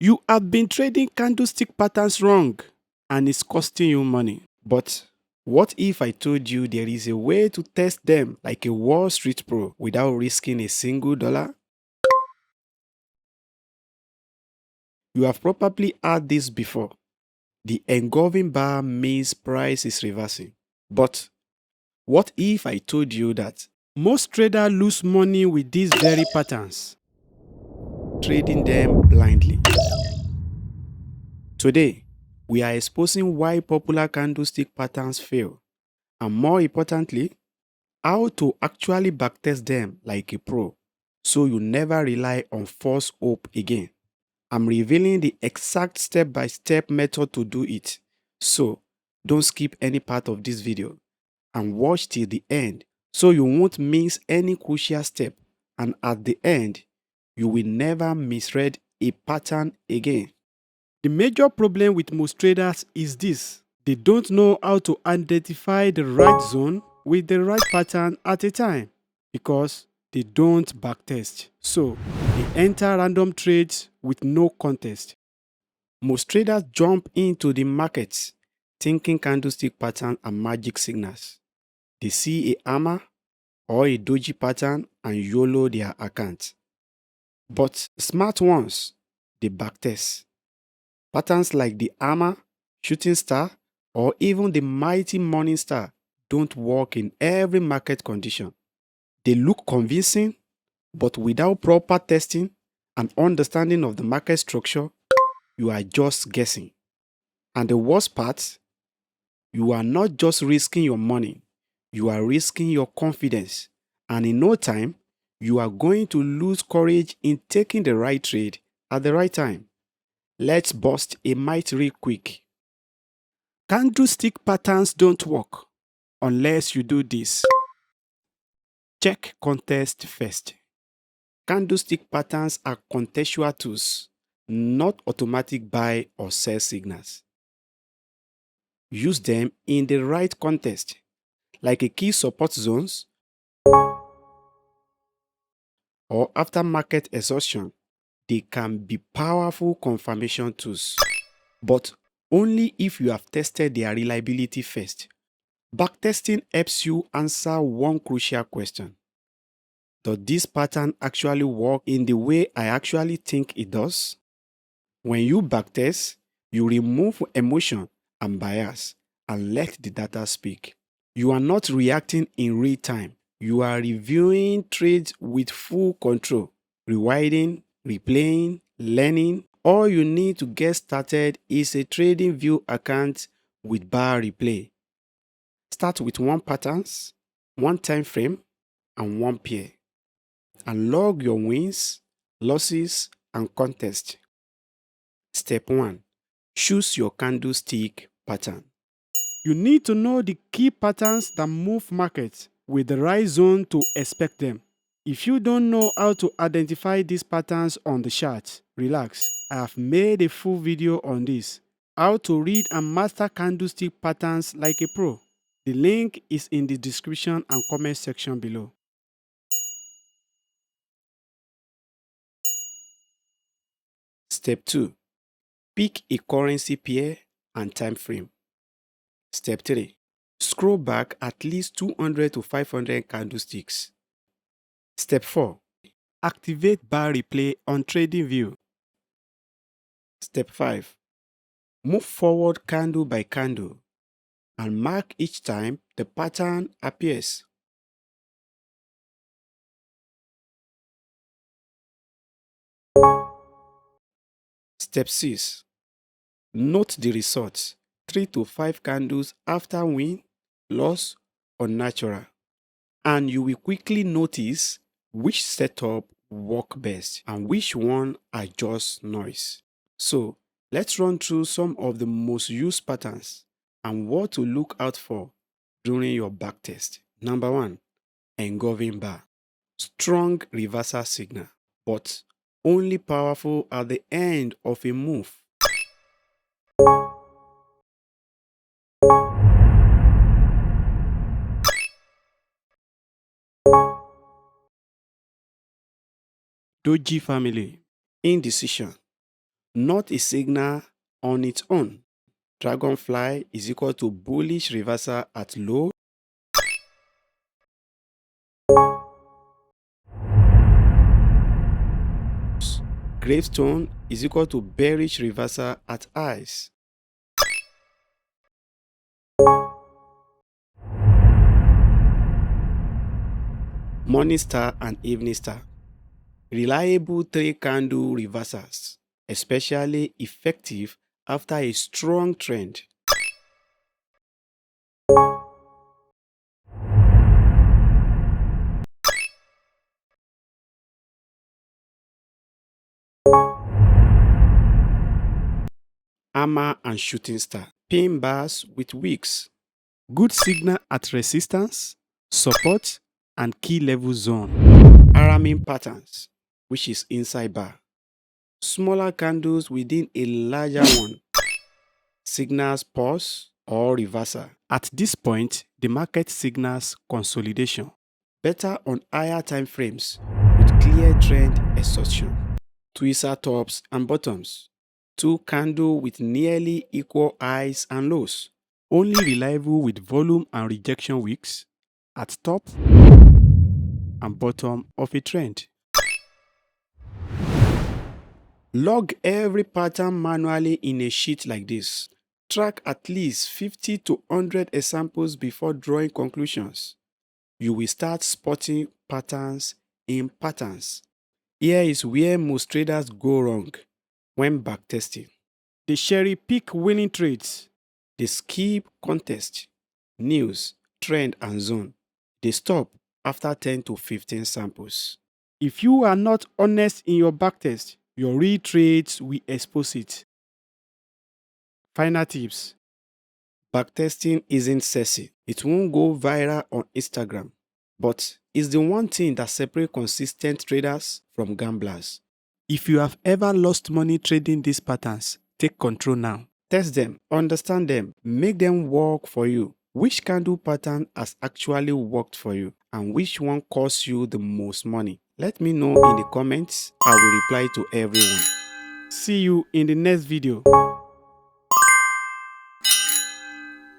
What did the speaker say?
You have been trading candlestick patterns wrong and it's costing you money. But what if I told you there is a way to test them like a Wall Street pro without risking a single dollar? You have probably heard this before. The engulfing bar means price is reversing. But what if I told you that most traders lose money with these very patterns, trading them blindly? Today, we are exposing why popular candlestick patterns fail, and more importantly, how to actually backtest them like a pro so you never rely on false hope again. I'm revealing the exact step-by-step method to do it, so don't skip any part of this video and watch till the end so you won't miss any crucial step, and at the end, you will never misread a pattern again. The major problem with most traders is this: they don't know how to identify the right zone with the right pattern at a time because they don't backtest. So, they enter random trades with no context. Most traders jump into the markets thinking candlestick patterns are magic signals. They see a hammer or a doji pattern and YOLO their account. But smart ones, they backtest. Patterns like the hammer, shooting star, or even the mighty morning star don't work in every market condition. They look convincing, but without proper testing and understanding of the market structure, you are just guessing. And the worst part, you are not just risking your money, you are risking your confidence. And in no time, you are going to lose courage in taking the right trade at the right time. Let's bust a myth real quick. Candlestick patterns don't work unless you do this. Check context first. Candlestick patterns are contextual tools, not automatic buy or sell signals. Use them in the right context, like a key support zones or after market exhaustion. They can be powerful confirmation tools, but only if you have tested their reliability first. Backtesting helps you answer one crucial question: does this pattern actually work in the way I actually think it does? When you backtest, you remove emotion and bias and let the data speak. You are not reacting in real time. You are reviewing trades with full control, rewinding, replaying, learning. All you need to get started is a TradingView account with bar replay. Start with one patterns, one time frame, and one pair, and log your wins, losses, and context. Step 1. Choose your candlestick pattern. You need to know the key patterns that move markets with the right zone to expect them. If you don't know how to identify these patterns on the chart, relax. I have made a full video on this: how to read and master candlestick patterns like a pro. The link is in the description and comment section below. Step 2. Pick a currency pair and time frame. Step 3. Scroll back at least 200 to 500 candlesticks. Step 4. Activate bar replay on TradingView. Step 5. Move forward candle by candle and mark each time the pattern appears. Step 6. Note the results 3 to 5 candles after win, loss, or natural, and you will quickly notice which setup work best and which one are just noise. So let's run through some of the most used patterns and what to look out for during your backtest. Number 1. Engulfing bar. Strong reversal signal, but only powerful at the end of a move. Doji family. Indecision. not a signal on its own. Dragonfly is equal to bullish reversal at low. Gravestone is equal to bearish reversal at highs. Morning star and evening star. Reliable 3-candle reversals, especially effective after a strong trend. Hammer and shooting star. Pin bars with wicks. Good signal at resistance, support, and key level zone. Hammering patterns, which is inside bar. Smaller candles within a larger one. Signals pause or reversal. At this point, the market signals consolidation. Better on higher time frames with clear trend exhaustion. Twister tops and bottoms. 2 candles with nearly equal highs and lows. Only reliable with volume and rejection wicks at top and bottom of a trend. Log every pattern manually in a sheet like this. Track at least 50 to 100 examples before drawing conclusions. You will start spotting patterns in patterns. Here is where most traders go wrong when backtesting. They cherry pick winning trades. They skip context, news, trend, and zone. They stop after 10 to 15 samples. If you are not honest in your backtest, your real trades will expose it. Final tips. Backtesting isn't sexy. It won't go viral on Instagram, but it's the one thing that separates consistent traders from gamblers. If you have ever lost money trading these patterns, take control now. Test them, understand them, make them work for you. Which candle pattern has actually worked for you and which one costs you the most money? Let me know in the comments. I will reply to everyone. See you in the next video.